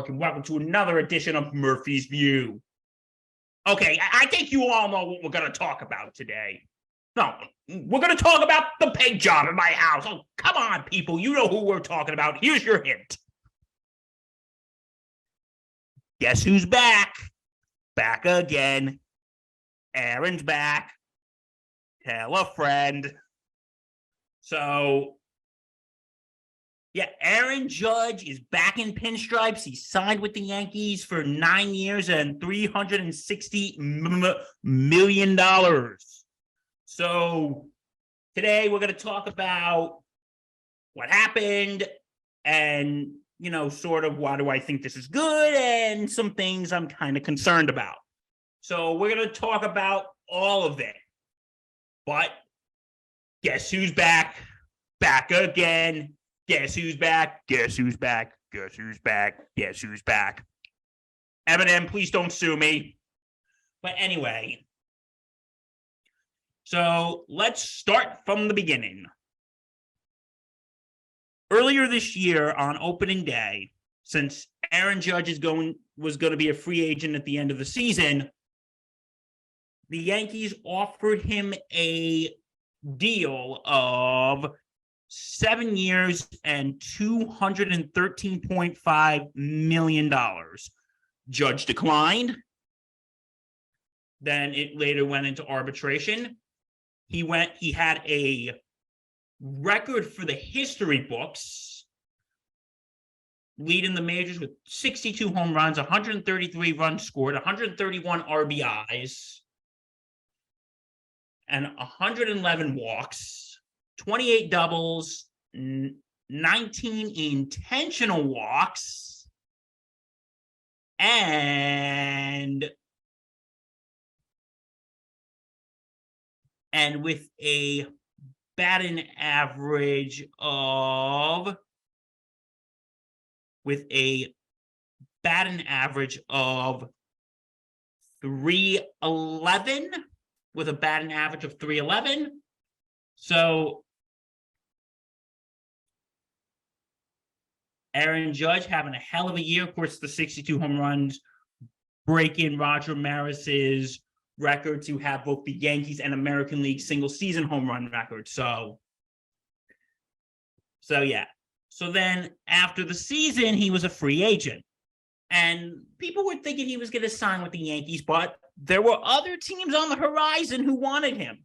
and welcome to another edition of Murphy's View. Okay, I think you all know what we're going to talk about today. No, we're going to talk about the paint job in my house. Oh, come on, people. You know who we're talking about. Here's your hint. Guess who's back? Back again. Aaron's back. Tell a friend. So, yeah, Aaron Judge is back in pinstripes. He signed with the Yankees for 9 years and $360 million. So today we're going to talk about what happened and, sort of why do I think this is good and some things I'm kind of concerned about. So we're going to talk about all of it. But guess who's back? Back again. Guess who's back? Guess who's back? Guess who's back? Guess who's back? Eminem, please don't sue me. But anyway, so let's start from the beginning. Earlier this year on opening day, since Aaron Judge was going to be a free agent at the end of the season, the Yankees offered him a deal of 7 years and $213.5 million. Judge declined. Then it later went into arbitration. He had a record for the history books, leading the majors with 62 home runs, 133 runs scored, 131 RBIs, and 111 walks, 28 doubles, 19 intentional walks, and with a batting average of 311, with a batting average of 311. So Aaron Judge having a hell of a year. Of course, the 62 home runs breaking Roger Maris's record to have both the Yankees and American League single season home run record. So yeah. So then after the season, he was a free agent. And people were thinking he was going to sign with the Yankees, but there were other teams on the horizon who wanted him.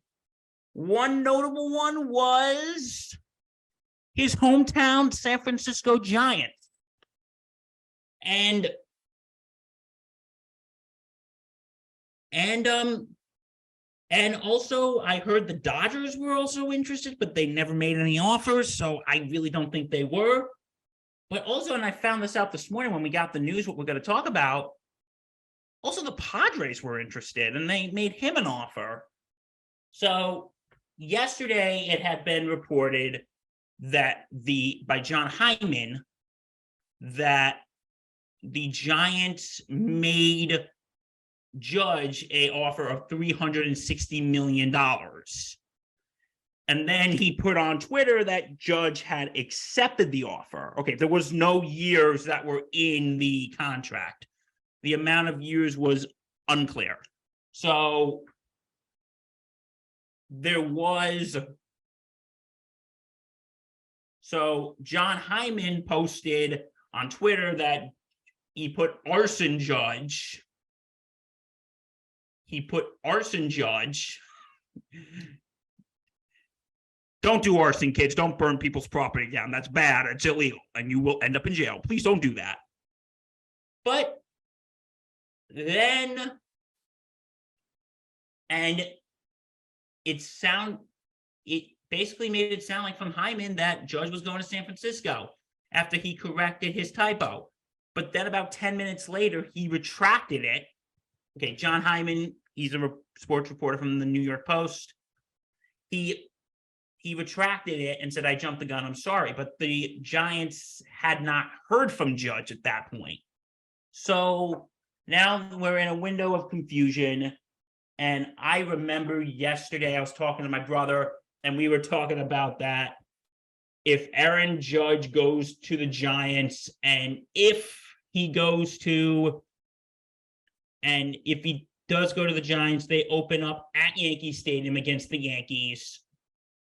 One notable one was his hometown San Francisco Giants. And also I heard the Dodgers were also interested, but they never made any offers, so I really don't think they were. But also, and I found this out this morning when we got the news, what we're going to talk about, also the Padres were interested, and they made him an offer. So yesterday it had been reported that by John Hyman that the Giants made Judge a offer of $360 million. And then he put on Twitter that Judge had accepted the offer. Okay, there was no years that were in the contract. The amount of years was unclear. So John Hyman posted on Twitter that he put arson Judge. Don't do arson, kids. Don't burn people's property down. That's bad. It's illegal, and you will end up in jail. Please don't do that. But then, and it basically made it sound like from Hyman that Judge was going to San Francisco after he corrected his typo. But then about 10 minutes later, he retracted it. Okay, John Hyman, he's a sports reporter from the New York Post. He retracted it and said, I jumped the gun, I'm sorry. But the Giants had not heard from Judge at that point. So now we're in a window of confusion. And I remember yesterday I was talking to my brother, and we were talking about that. If Aaron Judge goes to the Giants, and if he goes to, and if he does go to the Giants, they open up at Yankee Stadium against the Yankees.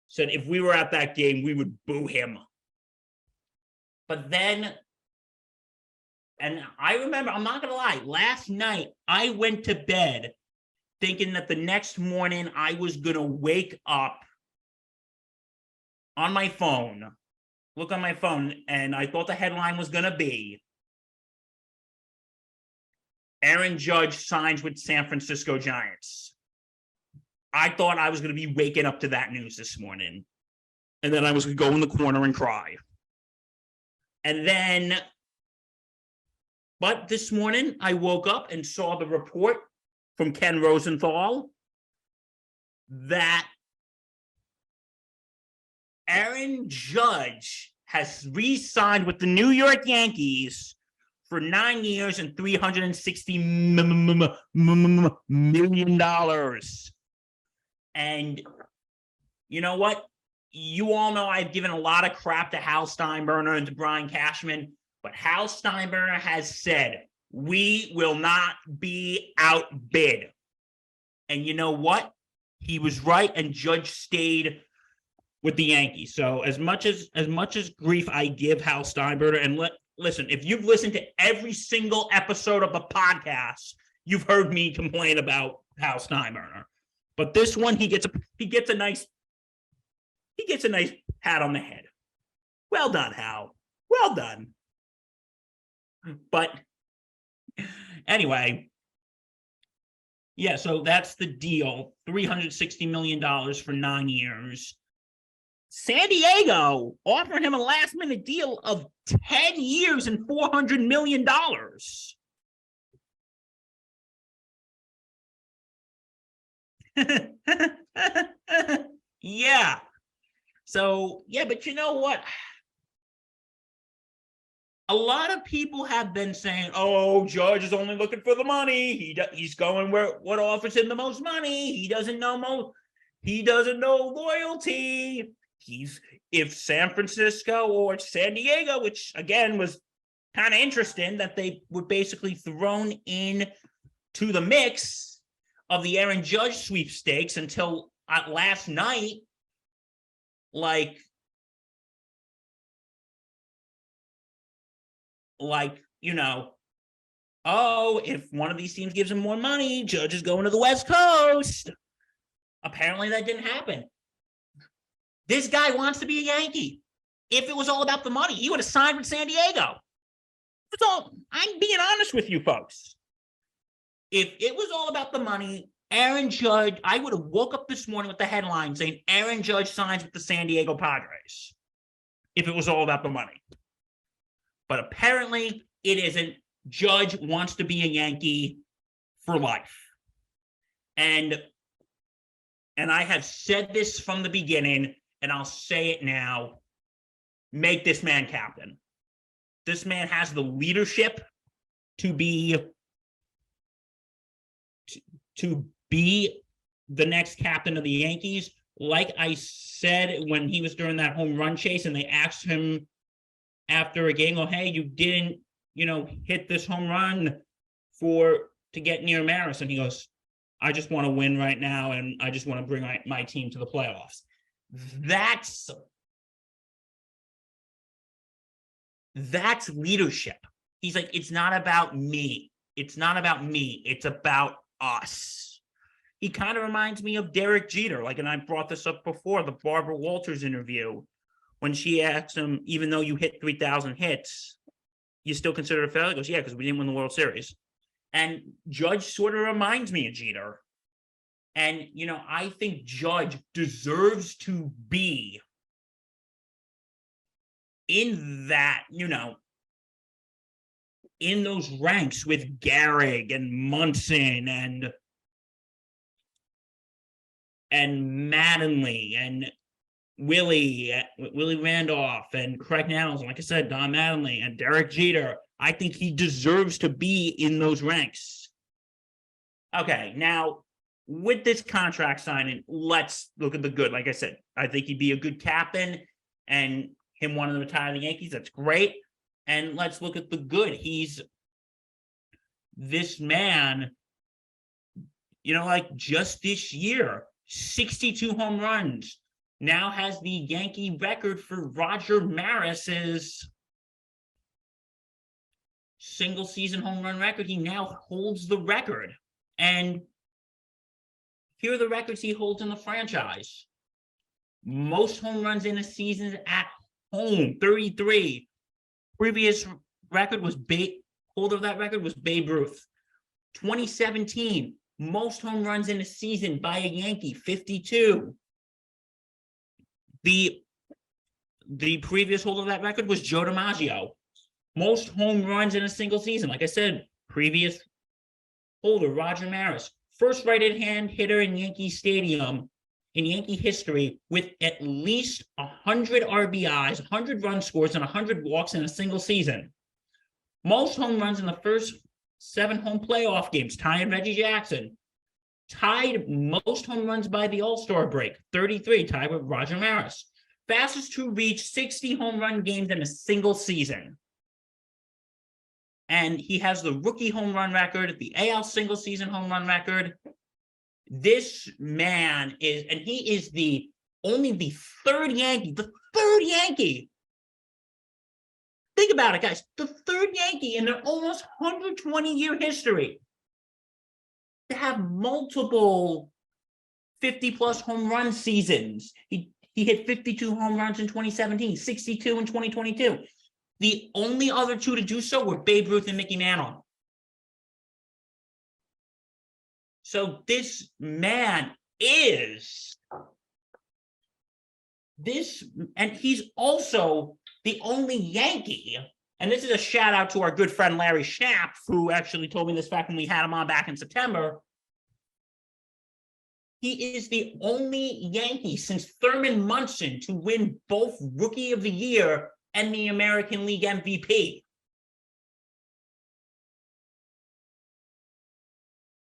Said if we were at that game, we would boo him. But then, and I remember, I'm not going to lie, last night I went to bed thinking that the next morning I was going to wake up on my phone, look on my phone, and I thought the headline was going to be Aaron Judge signs with San Francisco Giants. I thought I was going to be waking up to that news this morning. And then I was going to go in the corner and cry. And then, but this morning I woke up and saw the report from Ken Rosenthal that Aaron Judge has re-signed with the New York Yankees for 9 years and $360 million. And you know what? You all know I've given a lot of crap to Hal Steinbrenner and to Brian Cashman, but Hal Steinbrenner has said, we will not be outbid. And you know what? He was right, and Judge stayed with the Yankees. So as much as grief I give Hal Steinbrenner, and listen, if you've listened to every single episode of the podcast, you've heard me complain about Hal Steinbrenner. But this one, he gets a nice pat on the head. Well done, Hal. Well done. But anyway, yeah, so that's the deal. $360 million for 9 years. San Diego offering him a last-minute deal of 10 years and $400 million. Yeah. So, yeah, but you know what? A lot of people have been saying, oh, Judge is only looking for the money. He's going where what offers him the most money. He doesn't know loyalty. If San Francisco or San Diego, which again was kind of interesting that they were basically thrown in to the mix of the Aaron Judge sweepstakes until last night, you know, oh, if one of these teams gives him more money, Judge is going to the West Coast. Apparently that didn't happen. This guy wants to be a Yankee. If it was all about the money, he would have signed with San Diego. That's all. I'm being honest with you folks. If it was all about the money, Aaron Judge, I would have woke up this morning with the headline saying Aaron Judge signs with the San Diego Padres. If it was all about the money. But apparently it isn't. Judge wants to be a Yankee for life. And I have said this from the beginning, and I'll say it now. Make this man captain. This man has the leadership to be the next captain of the Yankees. Like I said, when he was during that home run chase and they asked him after a game, oh, hey, you didn't, hit this home run to get near Maris. And he goes, I just want to win right now, and I just want to bring my team to the playoffs. That's leadership. He's like, it's not about me. It's not about me. It's about us. He kind of reminds me of Derek Jeter. And I brought this up before, the Barbara Walters interview, when she asked him, even though you hit 3,000 hits, you still consider it a failure? He goes, yeah, because we didn't win the World Series. And Judge sort of reminds me of Jeter. And, I think Judge deserves to be in that, in those ranks with Gehrig and Munson and Mattingly and Willie Randolph and Craig Nettles, and like I said, Don Mattingly and Derek Jeter. I think he deserves to be in those ranks. Okay, now with this contract signing, let's look at the good. Like I said, I think he'd be a good captain, and him wanting to retire the Yankees, that's great. And let's look at the good. He's this man, like just this year, 62 home runs, now has the Yankee record for Roger Maris's single season home run record. He now holds the record. And here are the records he holds in the franchise. Most home runs in a season at home, 33. Previous record was holder of that record was Babe Ruth. 2017, most home runs in a season by a Yankee, 52. The previous holder of that record was Joe DiMaggio. Most home runs in a single season. Like I said, previous holder, Roger Maris. First right-hand hitter in Yankee Stadium in Yankee history with at least 100 RBIs, 100 run scores, and 100 walks in a single season. Most home runs in the first 7 home playoff games, tying Reggie Jackson. Tied most home runs by the All-Star break, 33, tied with Roger Maris. Fastest to reach 60 home run games in a single season. And he has the rookie home run record, the AL single season home run record. This man is, and he is only the third Yankee. Think about it, guys. The third Yankee in their almost 120-year history to have multiple 50-plus home run seasons. He hit 52 home runs in 2017, 62 in 2022. The only other two to do so were Babe Ruth and Mickey Mantle. So this man is this, and he's also the only Yankee, and this is a shout out to our good friend Larry Schnapp, who actually told me this back when we had him on back in September. He is the only Yankee since Thurman Munson to win both Rookie of the Year and the American League MVP.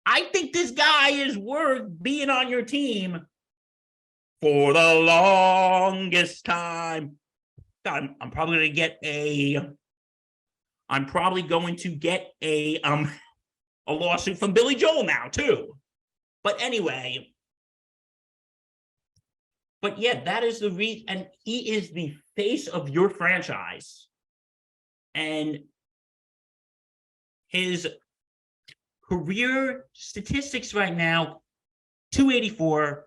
I think this guy is worth being on your team for the longest time. I'm probably going to get a lawsuit from Billy Joel now too. But anyway, but yeah, that is the reason, and he is the face of your franchise. And his career statistics right now, 284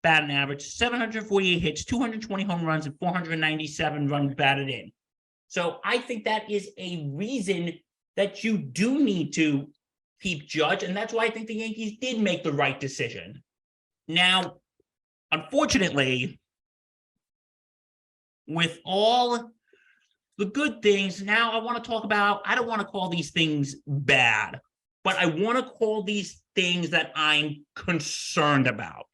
batting average, 748 hits, 220 home runs, and 497 runs batted in. So I think that is a reason that you do need to keep Judge, and that's why I think the Yankees did make the right decision. Now, unfortunately, with all the good things, now I want to talk about, I don't want to call these things bad, but I want to call these things that I'm concerned about.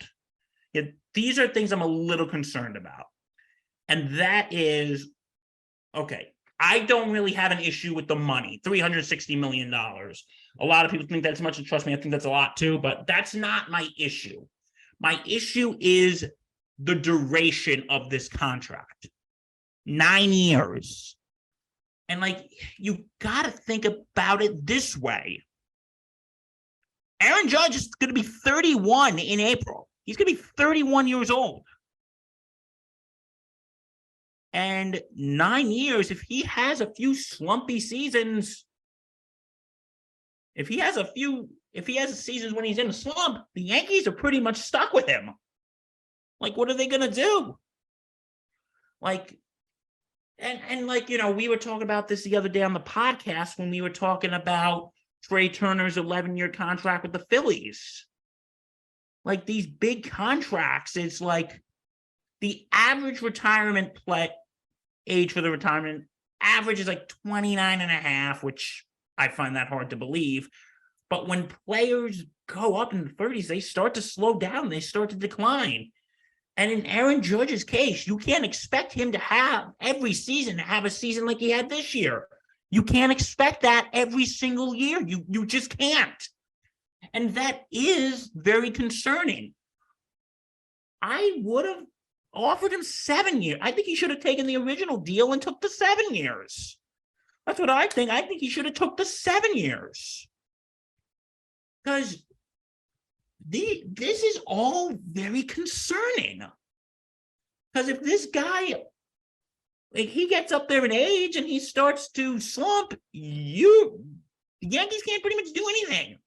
These are things I'm a little concerned about. And that is, okay, I don't really have an issue with the money, $360 million. A lot of people think that's much, and trust me, I think that's a lot too, but that's not my issue. My issue is the duration of this contract. 9 years. And you got to think about it this way. Aaron Judge is going to be 31 in April. He's going to be 31 years old. And 9 years, if he has a few slumpy seasons, if he has seasons when he's in a slump, the Yankees are pretty much stuck with him. What are they going to do? We were talking about this the other day on the podcast when we were talking about Trey Turner's 11-year contract with the Phillies. These big contracts, it's the average retirement age for the retirement average is 29 and a half, which I find that hard to believe. But when players go up in the 30s, they start to slow down. They start to decline. And in Aaron Judge's case, you can't expect him to have every season to have a season like he had this year. You can't expect that every single year. You just can't. And that is very concerning. I would have offered him 7 years. I think he should have taken the original deal and took the 7 years. That's what I think. I think he should have took the 7 years. Because this is all very concerning. Because if this guy, like, he gets up there in age and he starts to slump, the Yankees can't pretty much do anything.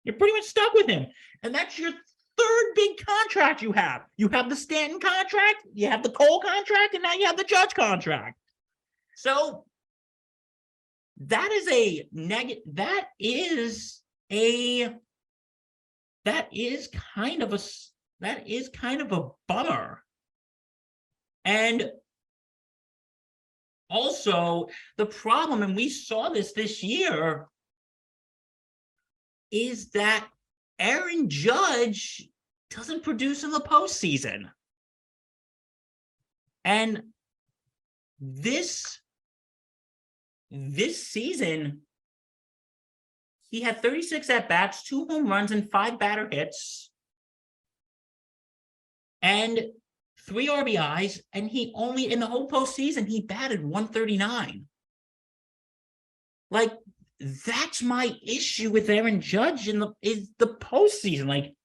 You're pretty much stuck with him. And that's your third big contract you have. You have the Stanton contract, you have the Cole contract, and now you have the Judge contract. So that is a negative. That is kind of a bummer. And also the problem, and we saw this year, is that Aaron Judge doesn't produce in the postseason. And this season, he had 36 at-bats, 2 home runs, and 5 batter hits, and 3 RBIs, and he only, in the whole postseason, he batted 139. Like, that's my issue with Aaron Judge is the postseason. Like,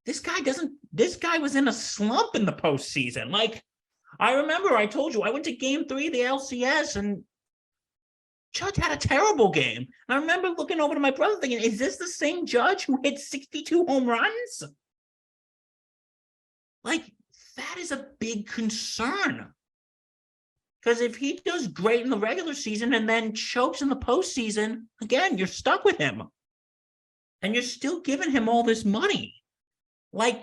this guy was in a slump in the postseason. Like, I remember I told you I went to game 3 of the LCS and Judge had a terrible game. And I remember looking over to my brother thinking, is this the same Judge who hit 62 home runs? Like, that is a big concern. Because if he does great in the regular season and then chokes in the postseason, again, you're stuck with him. And you're still giving him all this money. Like,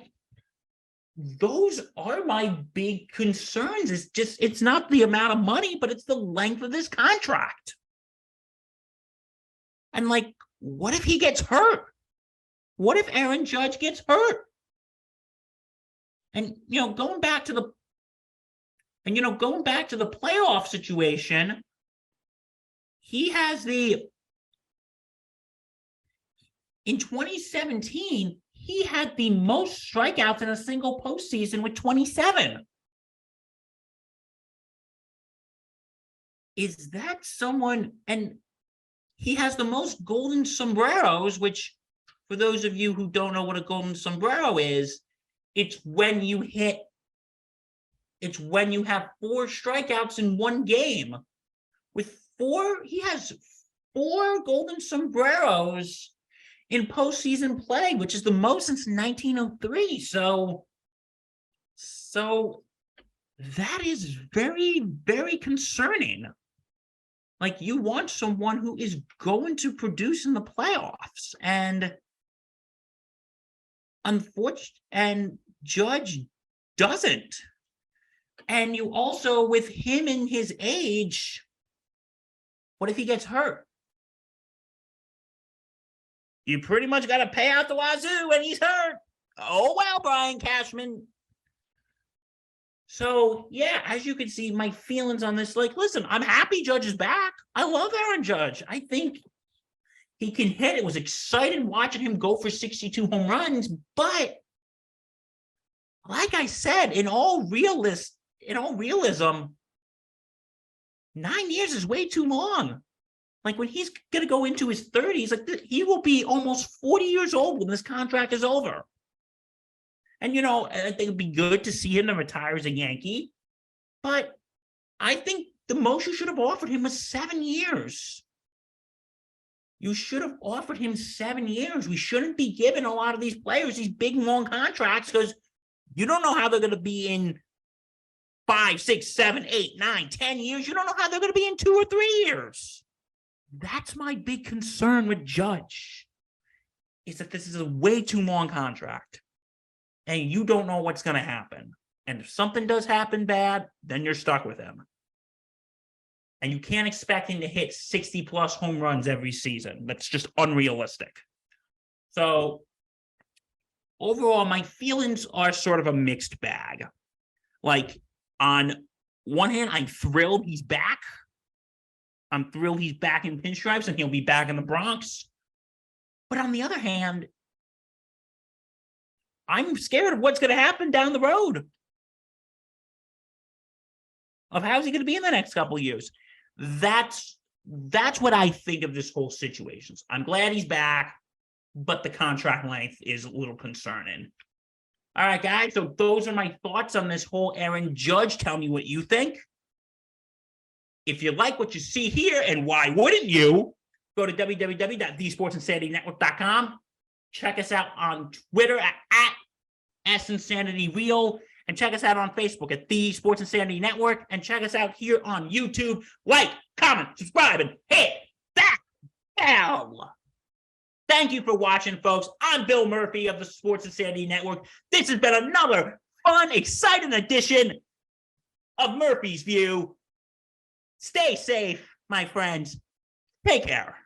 those are my big concerns. It's not the amount of money, but it's the length of this contract. And like, what if he gets hurt? What if Aaron Judge gets hurt? And, going back to the playoff situation, in 2017, he had the most strikeouts in a single postseason with 27. Is that someone? And he has the most golden sombreros, which, for those of you who don't know what a golden sombrero is, it's when you have 4 strikeouts in one game. He has 4 golden sombreros in postseason play, which is the most since 1903. So that is very, very concerning. Like, you want someone who is going to produce in the playoffs, and Judge doesn't. And you also, with him in his age, what if he gets hurt? You pretty much got to pay out the wazoo when he's hurt. Oh, well, Brian Cashman. So, yeah, as you can see, my feelings on this, like, listen, I'm happy Judge is back. I love Aaron Judge. I think he can hit. It was exciting watching him go for 62 home runs. But like I said, in all realism, 9 years is way too long. Like, when he's going to go into his 30s, like, he will be almost 40 years old when this contract is over. And, I think it'd be good to see him to retire as a Yankee. But I think the most you should have offered him was 7 years. You should have offered him 7 years. We shouldn't be giving a lot of these players these big, long contracts, because you don't know how they're going to be in 5, 6, 7, 8, 9, 10 years. You don't know how they're going to be in 2 or 3 years. That's my big concern with Judge, is that this is a way too long contract. And you don't know what's going to happen. And if something does happen bad, then you're stuck with him. And you can't expect him to hit 60-plus home runs every season. That's just unrealistic. So, overall, my feelings are sort of a mixed bag. Like, on one hand, I'm thrilled he's back. I'm thrilled he's back in pinstripes and he'll be back in the Bronx. But on the other hand, I'm scared of what's going to happen down the road. Of how's he going to be in the next couple of years. That's what I think of this whole situation. I'm glad he's back. but the contract length is a little concerning. All right, guys. So those are my thoughts on this whole Aaron Judge. Tell me what you think. If you like what you see here, and why wouldn't you, go to www.thesportsinsanitynetwork.com. Check us out on Twitter at @SInsanityReal. And check us out on Facebook at The Sports Insanity Network. And check us out here on YouTube. Like, comment, subscribe, and hit that bell. Thank you for watching, folks. I'm Bill Murphy of the Sports Insanity Network. This has been another fun, exciting edition of Murphy's View. Stay safe, my friends. Take care.